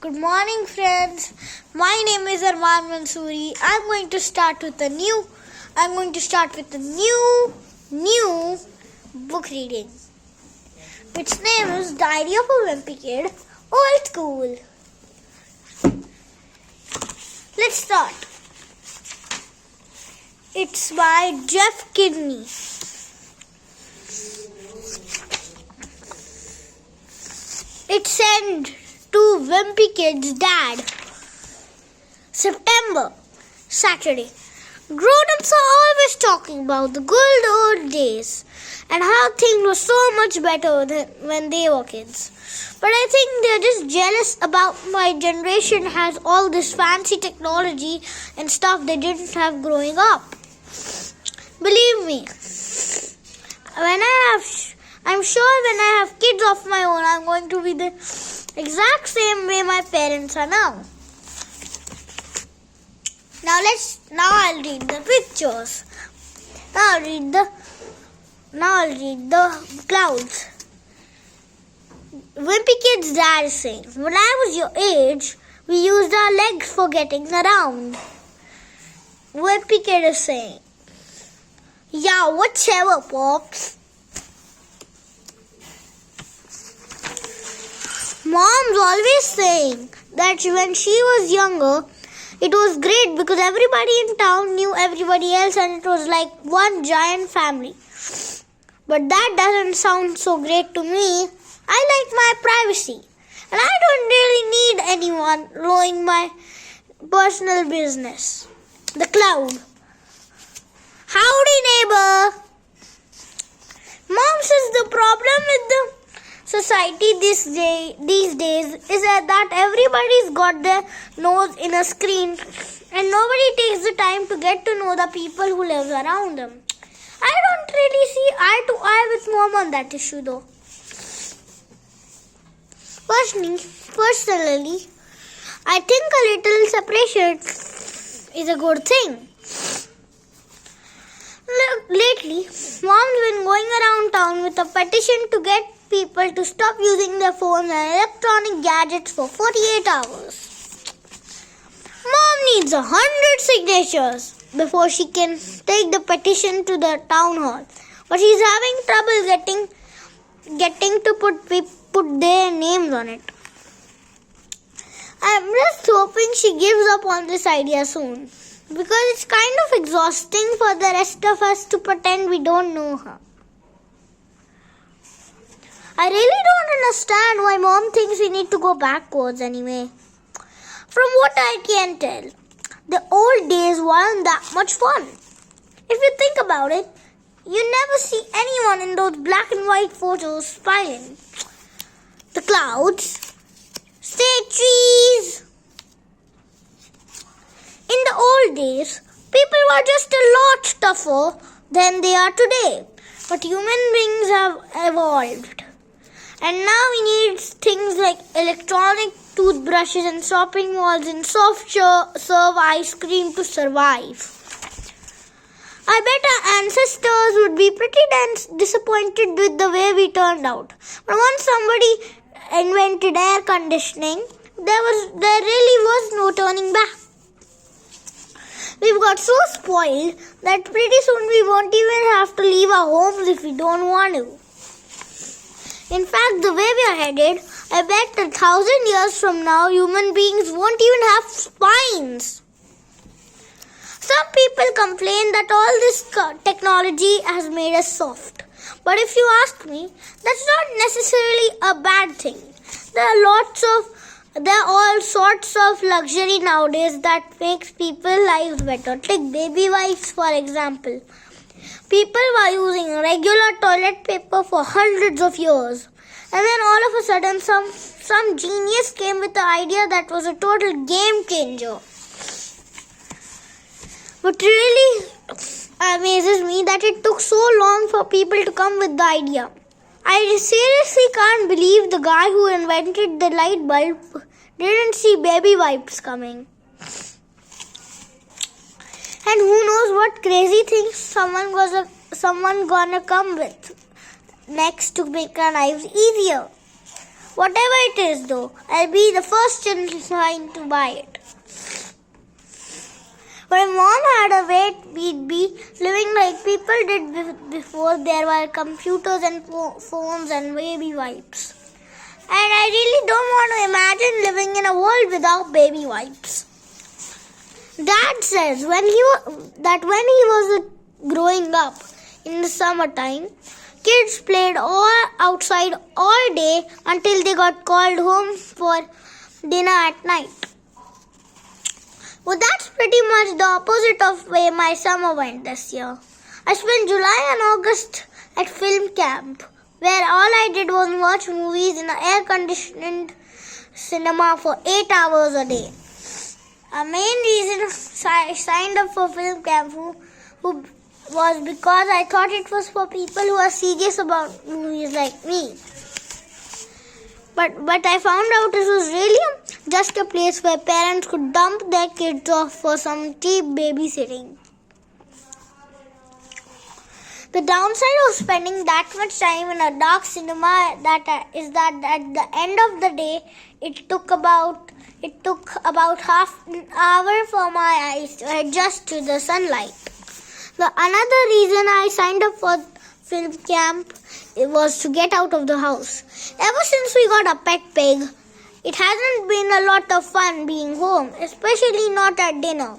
Good morning, friends. My name is Arman Mansoori. I'm going to start with a new book reading, which name is Diary of a Wimpy Kid, Old School. Let's start. It's by Jeff Kidney. It's sent to Wimpy Kid's dad. September, Saturday. Grown-ups are always talking about the good old days and how things were so much better than when they were kids. But I think they're just jealous about my generation has all this fancy technology and stuff they didn't have growing up. Believe me, I'm sure when I have kids of my own, I'm going to be the exact same way my parents are now. Now I'll read the pictures. Now I'll read the clouds. Wimpy Kid's dad is saying, when I was your age, we used our legs for getting around. Wimpy Kid is saying, yeah, whatever, Pops. Mom's always saying that when she was younger, it was great because everybody in town knew everybody else and it was like one giant family. But that doesn't sound so great to me. I like my privacy and I don't really need anyone knowing my personal business. The cloud. Howdy, neighbor. Mom says the problem with the society these days is that everybody's got their nose in a screen and nobody takes the time to get to know the people who live around them. I don't really see eye to eye with Mom on that issue though. Personally, I think a little separation is a good thing. Lately, Mom's been going around town with a petition to get people to stop using their phones and electronic gadgets for 48 hours. Mom needs 100 signatures before she can take the petition to the town hall. But she's having trouble getting to put their names on it. I'm just hoping she gives up on this idea soon, because it's kind of exhausting for the rest of us to pretend we don't know her. I really don't understand why Mom thinks we need to go backwards anyway. From what I can tell, the old days weren't that much fun. If you think about it, you never see anyone in those black and white photos smiling. The clouds, say trees. In the old days, people were just a lot tougher than they are today. But human beings have evolved. And now we need things like electronic toothbrushes and shopping malls and soft serve ice cream to survive. I bet our ancestors would be pretty disappointed with the way we turned out. But once somebody invented air conditioning, there really was no turning back. We've got so spoiled that pretty soon we won't even have to leave our homes if we don't want to. In fact, the way we are headed, I bet 1,000 years from now, human beings won't even have spines. Some people complain that all this technology has made us soft. But if you ask me, that's not necessarily a bad thing. There are all sorts of luxury nowadays that makes people's lives better. Take baby wipes, for example. People were using regular toilet paper for hundreds of years. And then all of a sudden, some genius came with the idea that was a total game changer. What really amazes me that it took so long for people to come with the idea. I seriously can't believe the guy who invented the light bulb didn't see baby wipes coming. And who knows what crazy things someone gonna come with next to make our lives easier. Whatever it is though, I'll be the first in line to buy it. But if Mom had a way, we'd be living like people did before there were computers and phones and baby wipes. And I really don't want to imagine living in a world without baby wipes. Dad says when he was growing up in the summertime, kids played outside all day until they got called home for dinner at night. Well, that's pretty much the opposite of where my summer went this year. I spent July and August at film camp, where all I did was watch movies in an air-conditioned cinema for 8 hours a day. A main reason I signed up for film camp who was because I thought it was for people who are serious about movies like me. But I found out it was really just a place where parents could dump their kids off for some cheap babysitting. The downside of spending that much time in a dark cinema is that at the end of the day, it took about half an hour for my eyes to adjust to the sunlight. The another reason I signed up for film camp was to get out of the house. Ever since we got a pet pig, it hasn't been a lot of fun being home, especially not at dinner.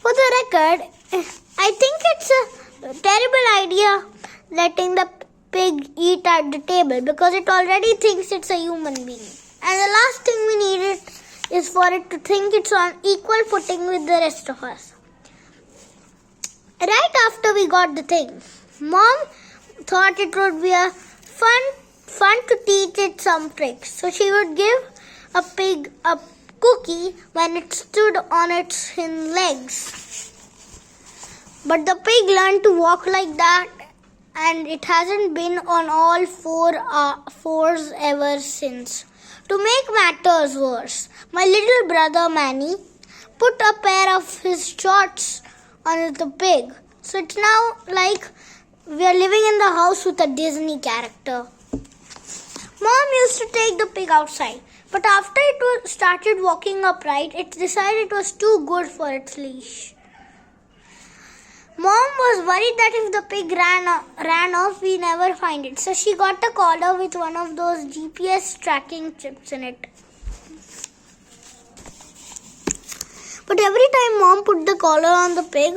For the record, I think it's a terrible idea letting the pig eat at the table because it already thinks it's a human being. And the last thing we need is for it to think it's on equal footing with the rest of us. Right after we got the thing, Mom thought it would be fun to teach it some tricks. So she would give a pig a cookie when it stood on its hind legs. But the pig learned to walk like that, and it hasn't been on all fours ever since. To make matters worse, my little brother Manny put a pair of his shorts on the pig. So it's now like we are living in the house with a Disney character. Mom used to take the pig outside, but after it started walking upright, it decided it was too good for its leash. Mom was worried that if the pig ran off, we never find it. So she got a collar with one of those GPS tracking chips in it. But every time Mom put the collar on the pig,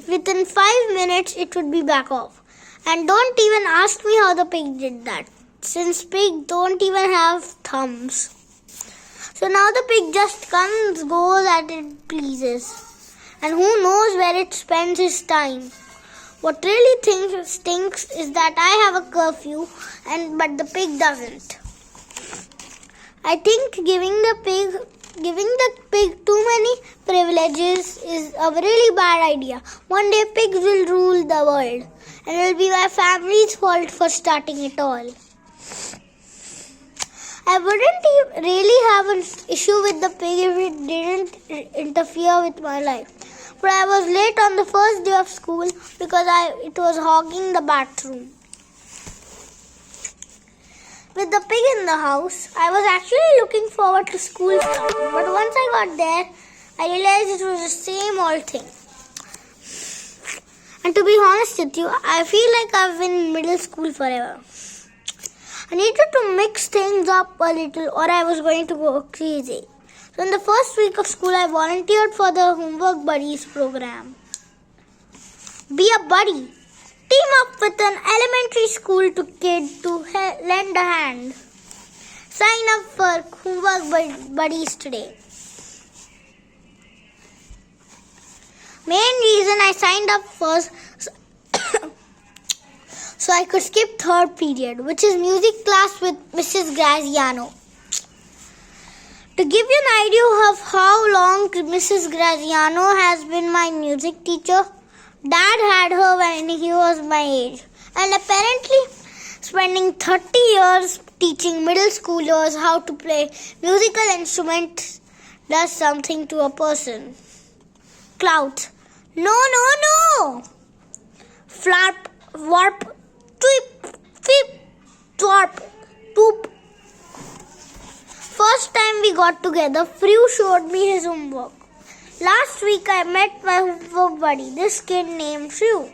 within 5 minutes it would be back off. And don't even ask me how the pig did that, since pigs don't even have thumbs. So now the pig just goes as it pleases. And who knows where it spends its time. What really stinks is that I have a curfew, but the pig doesn't. I think giving the pig too many privileges is a really bad idea. One day pigs will rule the world, and it will be my family's fault for starting it all. I wouldn't really have an issue with the pig if it didn't interfere with my life. But I was late on the first day of school because it was hogging the bathroom. With the pig in the house, I was actually looking forward to school starting. But once I got there, I realized it was the same old thing. And to be honest with you, I feel like I've been in middle school forever. I needed to mix things up a little or I was going to go crazy. So in the first week of school, I volunteered for the Homework Buddies program. Be a buddy. Team up with an elementary school kid to lend a hand. Sign up for Homework Buddies today. Main reason I signed up was so I could skip third period, which is music class with Mrs. Graziano. To give you an idea of how long Mrs. Graziano has been my music teacher, Dad had her when he was my age. And apparently, spending 30 years teaching middle schoolers how to play musical instruments does something to a person. Clouds. No! Flap, warp, tweep, tweep. stop. Poop. First time we got together, Frew showed me his homework. Last week I met my homework buddy, this kid named Frew.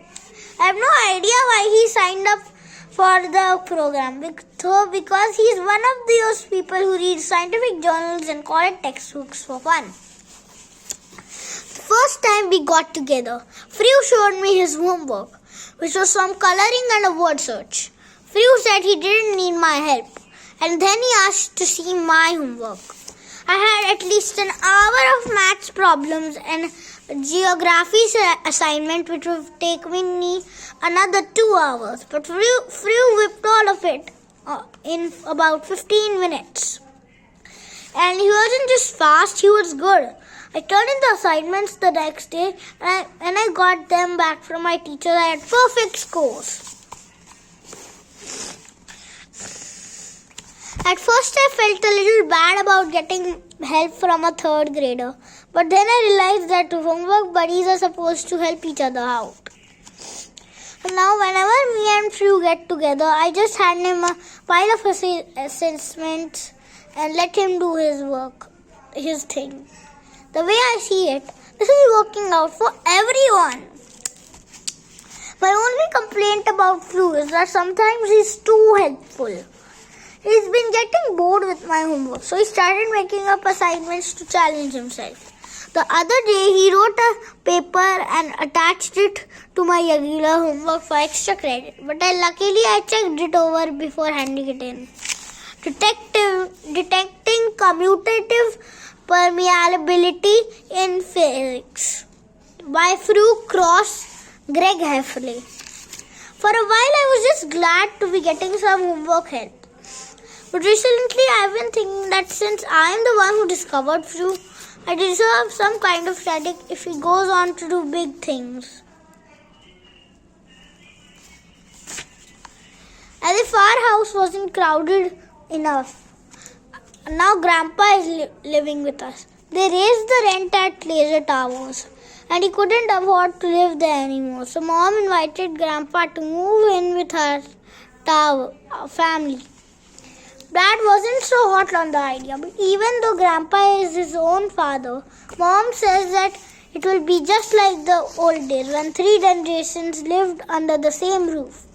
I have no idea why he signed up for the program because he is one of those people who read scientific journals and college textbooks for fun. First time we got together, Frew showed me his homework, which was some coloring and a word search. Frew said he didn't need my help, and then he asked to see my homework. I had at least an hour of maths problems and geography assignment, which would take me another 2 hours. But Frew whipped all of it in about 15 minutes. And he wasn't just fast, he was good. I turned in the assignments the next day and I got them back from my teacher. I had perfect scores. At first I felt a little bad about getting help from a third grader. But then I realized that homework buddies are supposed to help each other out. And now whenever me and Frew get together, I just hand him a pile of assessments and let him do his work, his thing. The way I see it, this is working out for everyone. My only complaint about Frew is that sometimes he's too helpful. He's been getting bored with my homework, so he started making up assignments to challenge himself. The other day, he wrote a paper and attached it to my regular homework for extra credit. But luckily, I checked it over before handing it in. Detecting commutative permeability in physics by Frew Cross Greg Heffley. For a while, I was just glad to be getting some homework help. But recently, I've been thinking that since I am the one who discovered Frew, I deserve some kind of credit if he goes on to do big things. As if our house wasn't crowded enough, now Grandpa is living with us. They raised the rent at Laser Towers and he couldn't afford to live there anymore. So Mom invited Grandpa to move in with her family. Dad wasn't so hot on the idea, but even though Grandpa is his own father, Mom says that it will be just like the old days when 3 generations lived under the same roof.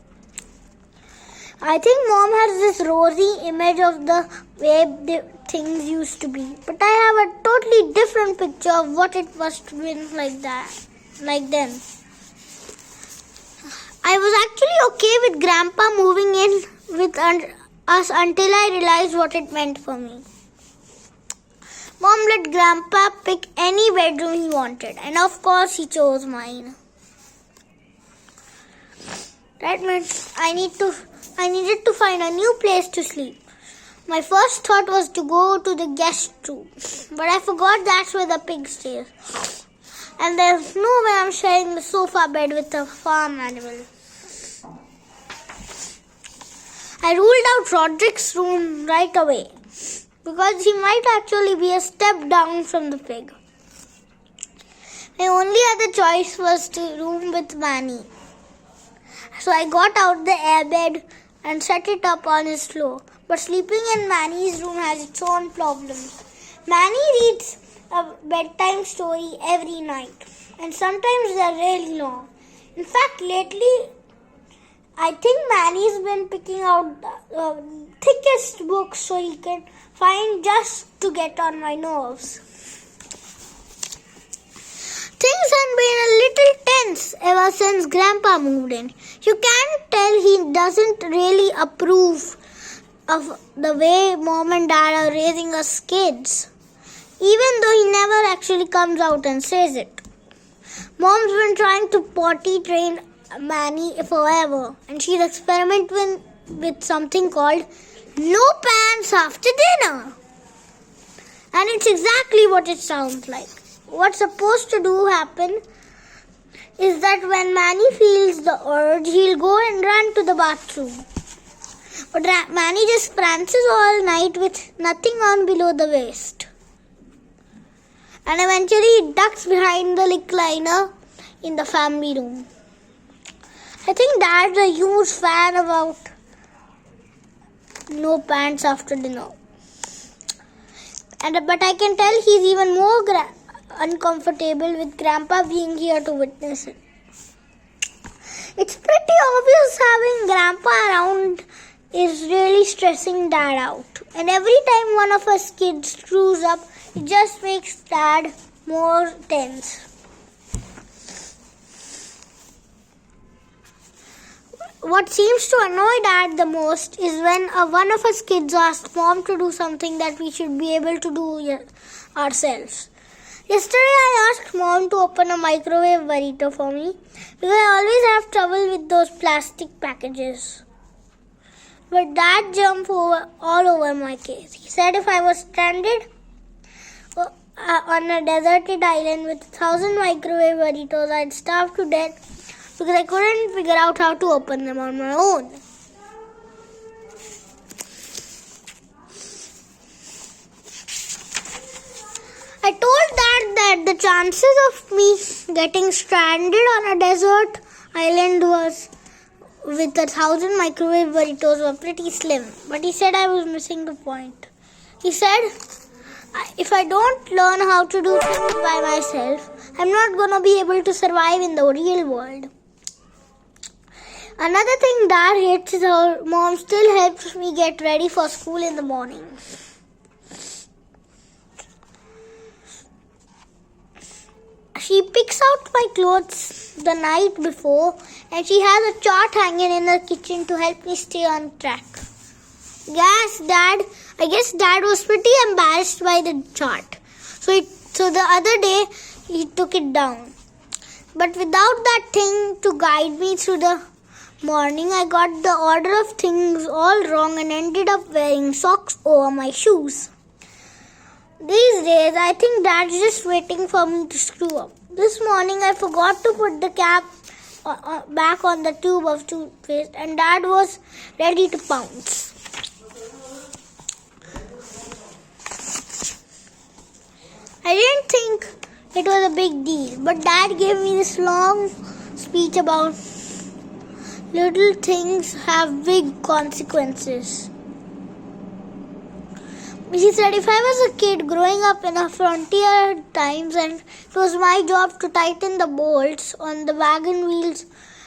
I think Mom has this rosy image of the way things used to be, but I have a totally different picture of what it must have been like then. I was actually okay with Grandpa moving in with us until I realized what it meant for me. Mom let Grandpa pick any bedroom he wanted, and of course he chose mine. That meant I needed to find a new place to sleep. My first thought was to go to the guest room, but I forgot that's where the pig stays. And there's no way I'm sharing the sofa bed with a farm animal. I ruled out Roderick's room right away because he might actually be a step down from the pig. My only other choice was to room with Manny. So I got out the airbed and set it up on his floor. But sleeping in Manny's room has its own problems. Manny reads a bedtime story every night, and sometimes they're really long. In fact, lately, I think Manny's been picking out the thickest books so he can find just to get on my nerves. Things have been a little tense ever since Grandpa moved in. You can tell he doesn't really approve of the way Mom and Dad are raising us kids, even though he never actually comes out and says it. Mom's been trying to potty train Manny forever, and she's experimenting with something called no pants after dinner. And it's exactly what it sounds like. What's supposed to do happen is that when Manny feels the urge, he'll go and run to the bathroom. But Manny just prances all night with nothing on below the waist. And eventually he ducks behind the recliner in the family room. I think Dad's a huge fan no pants after dinner. But I can tell he's even more uncomfortable with Grandpa being here to witness it. It's pretty obvious having Grandpa around is really stressing Dad out. And every time one of us kids screws up, it just makes Dad more tense. What seems to annoy Dad the most is when one of us kids asks Mom to do something that we should be able to do ourselves. Yesterday I asked Mom to open a microwave burrito for me because I always have trouble with those plastic packages. But Dad jumped all over my case. He said if I was stranded on a deserted island with 1,000 microwave burritos, I'd starve to death because I couldn't figure out how to open them on my own. I told Dad that the chances of me getting stranded on a desert island with 1,000 microwave burritos were pretty slim. But he said I was missing the point. He said, if I don't learn how to do things by myself, I'm not going to be able to survive in the real world. Another thing Dad hates is how Mom still helps me get ready for school in the morning. She picks out my clothes the night before and she has a chart hanging in her kitchen to help me stay on track. I guess Dad was pretty embarrassed by the chart. So the other day he took it down. But without that thing to guide me through the morning, I got the order of things all wrong and ended up wearing socks over my shoes. These days, I think Dad's just waiting for me to screw up. This morning, I forgot to put the cap back on the tube of toothpaste and Dad was ready to pounce. I didn't think it was a big deal, but Dad gave me this long speech about little things have big consequences. He said if I was a kid growing up in a frontier times and it was my job to tighten the bolts on the wagon wheels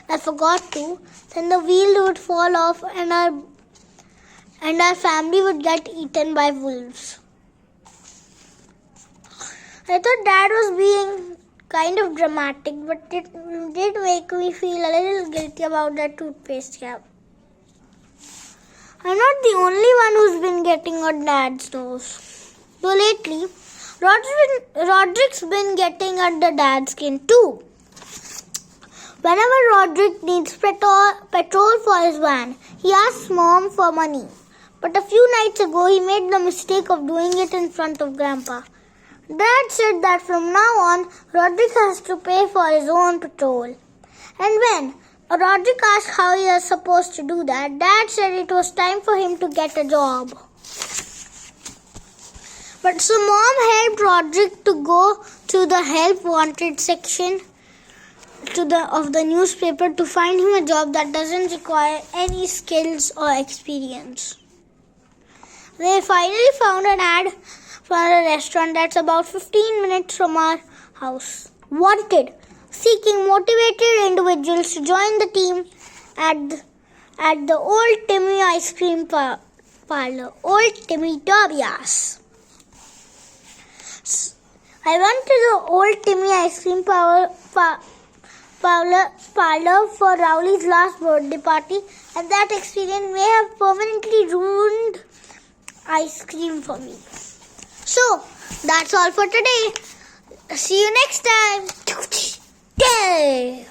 I forgot to, then the wheel would fall off and our family would get eaten by wolves. I thought Dad was being kind of dramatic, but it did make me feel a little guilty about that toothpaste cap. I'm not the only one who's been getting on Dad's nose. Though lately, Roderick's been getting under Dad's skin too. Whenever Roderick needs petrol for his van, he asks Mom for money. But a few nights ago, he made the mistake of doing it in front of Grandpa. Dad said that from now on, Roderick has to pay for his own petrol. And when Roderick asked how he was supposed to do that, Dad said it was time for him to get a job. But so Mom helped Roderick to go to the help wanted section of the newspaper to find him a job that doesn't require any skills or experience. They finally found an ad for a restaurant that's about 15 minutes from our house. Wanted, seeking motivated individuals to join the team at the Old Timmy Ice Cream Parlor, Old Timmy Tobias. I went to the Old Timmy Ice Cream Parlor for Rowley's last birthday party, and that experience may have permanently ruined ice cream for me. So, that's all for today. See you next time. Yay!